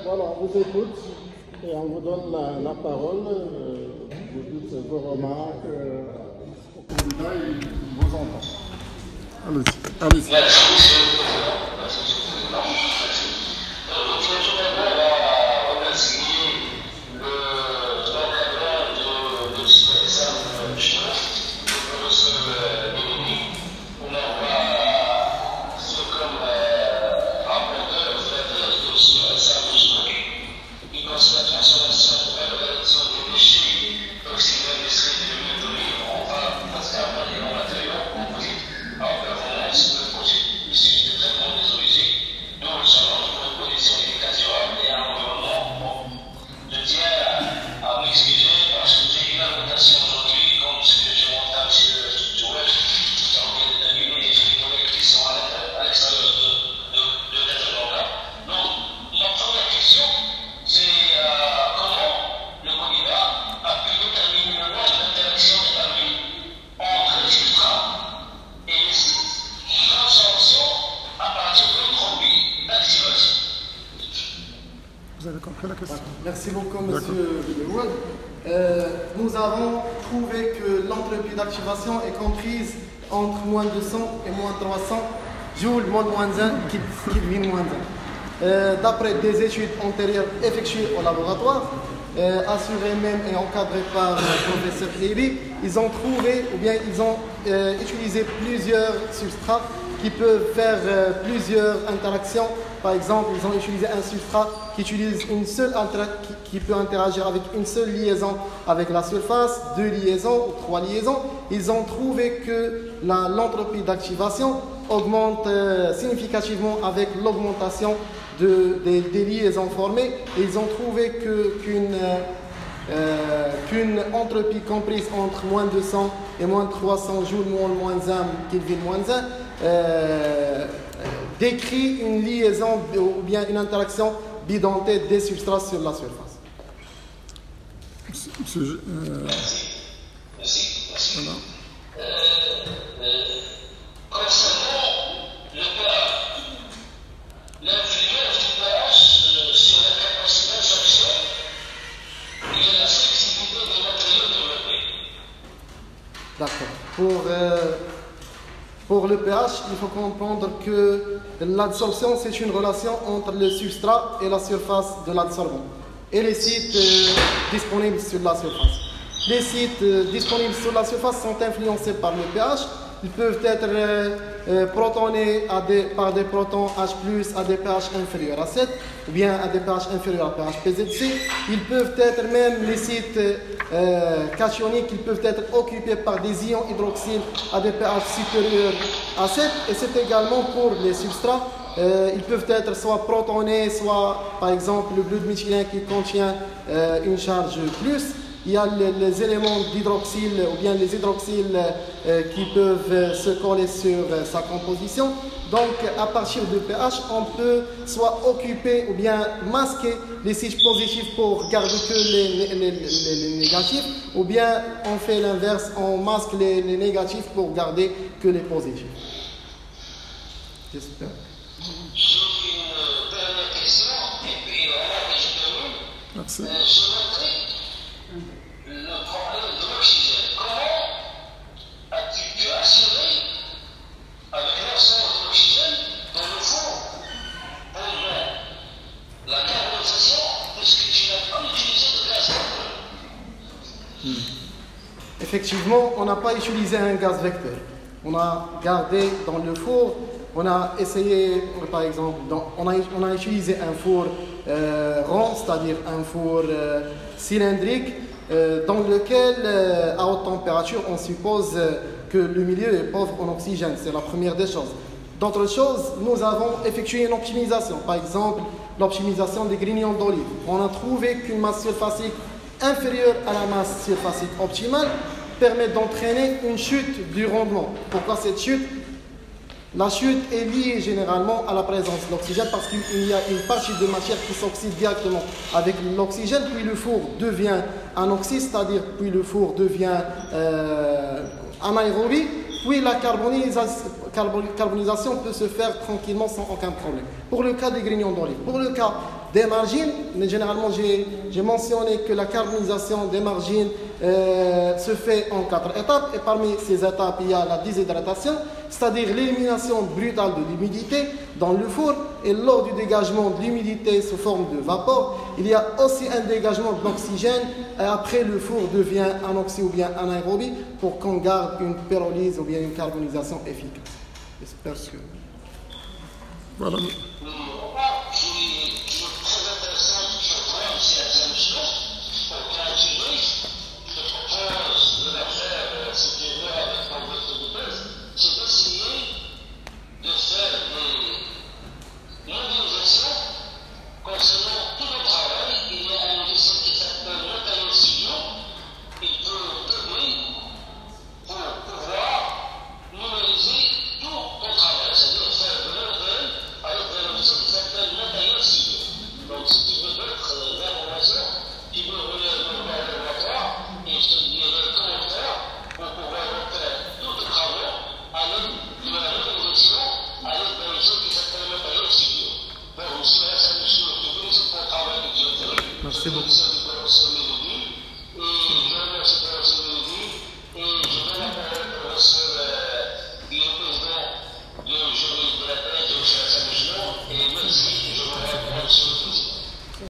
Voilà, on vous écoute et on vous donne la parole. Vous dites vos remarques au candidat et il vous entend. Allez-y. Merci, Monsieur le Président. Merci, Monsieur le Président. Je voudrais tout d'abord remercier l'encadrement de l'examen chinois, le professeur Dominique, pour m'avoir ce comme rapporteur, créateur de ce service qui concerne la transformation de la réduction des déchets toxiques de l'industrie de l'huile en transformant les matériaux composites en performance de projet issus de traitement des eaux usées, dont le challenge pour une production efficace durable et un environnement propre. Je tiens à m'excuser parce que j'ai eu la notation aujourd'hui, comme ce que j'ai entendu sur le site web, j'ai envie de terminer les collègues qui sont à l'extérieur de l'être local. Donc, ma première question, c'est comment le candidat a pu déterminer le mode d'interaction établi entre les substrats et les sites d'absorption à partir de l'entropie d'activation. Vous avez compris la question? Merci beaucoup, Monsieur Lewood. Nous avons trouvé que l'entropie d'activation est comprise entre moins 200 et moins 300 joules moins 1 Kelvin moins 1. D'après des études antérieures effectuées au laboratoire, assurées même et encadrées par le professeur Lévy, ils ont trouvé ou bien ils ont utilisé plusieurs substrats qui peuvent faire plusieurs interactions. Par exemple, ils ont utilisé un substrat qui utilise une seule qui peut interagir avec une seule liaison avec la surface, 2 liaisons ou 3 liaisons. Ils ont trouvé que l'entropie d'activation augmente significativement avec l'augmentation des liaisons formées. Et ils ont trouvé qu'une entropie comprise entre moins 200 et moins 300 joules moins 1 Kelvin moins 1 décrit une liaison ou bien une interaction bidentée des substrats sur la surface. Merci. Voilà. Concernant le pH, l'influence du pH sur la capacité d'absorption et la flexibilité des matériaux développés. D'accord. Pour le pH, il faut comprendre que l'absorption, c'est une relation entre le substrat et la surface de l'absorbant et les sites disponibles sur la surface. Les sites disponibles sur la surface sont influencés par le pH. Ils peuvent être protonnés par des protons H+, à des pH inférieurs à 7, ou bien à des pH inférieurs à pH PZC. Ils peuvent être même, les sites cationiques, ils peuvent être occupés par des ions hydroxyles à des pH supérieurs à 7. Et c'est également pour les substrats. Ils peuvent être soit protonnés, soit par exemple le bleu de méthylène qui contient une charge plus. Il y a les éléments d'hydroxyle ou bien les hydroxyles qui peuvent se coller sur sa composition. Donc, à partir du pH, on peut soit occuper ou bien masquer les sites positifs pour garder que les négatifs, ou bien on fait l'inverse, on masque les négatifs pour garder que les positifs. J'espère. J'ai une dernière question, et puis voilà que je termine. Merci. Je voudrais le problème de l'oxygène. Comment as-tu pu assurer, avec l'absence de l'oxygène, dans le four, pendant la carbonisation, puisque tu n'as pas utilisé de gaz vecteur? Effectivement, on n'a pas utilisé un gaz vecteur. On a gardé dans le four, on a essayé, par exemple, on a utilisé un four rond, c'est-à-dire un four cylindrique, dans lequel, à haute température, on suppose que le milieu est pauvre en oxygène. C'est la première des choses. D'autres choses, nous avons effectué une optimisation. Par exemple, l'optimisation des grignons d'olive. On a trouvé qu'une masse surfacique inférieure à la masse surfacique optimale permet d'entraîner une chute du rendement. Pourquoi cette chute? La chute est liée généralement à la présence de l'oxygène parce qu'il y a une partie de matière qui s'oxyde directement avec l'oxygène, puis le four devient anoxyde, c'est-à-dire puis le four devient anaérobie, puis la carbonisation peut se faire tranquillement sans aucun problème. Pour le cas des grignons d'olive. Pour le cas des margines, généralement j'ai mentionné que la carbonisation des margines se fait en 4 étapes, et parmi ces étapes il y a la déshydratation, c'est-à-dire l'élimination brutale de l'humidité dans le four, et lors du dégagement de l'humidité sous forme de vapeur, il y a aussi un dégagement de l'oxygène, et après le four devient anoxie ou bien anaérobie pour qu'on garde une pyrolyse ou bien une carbonisation efficace. J'espère que... Voilà. Merci beaucoup.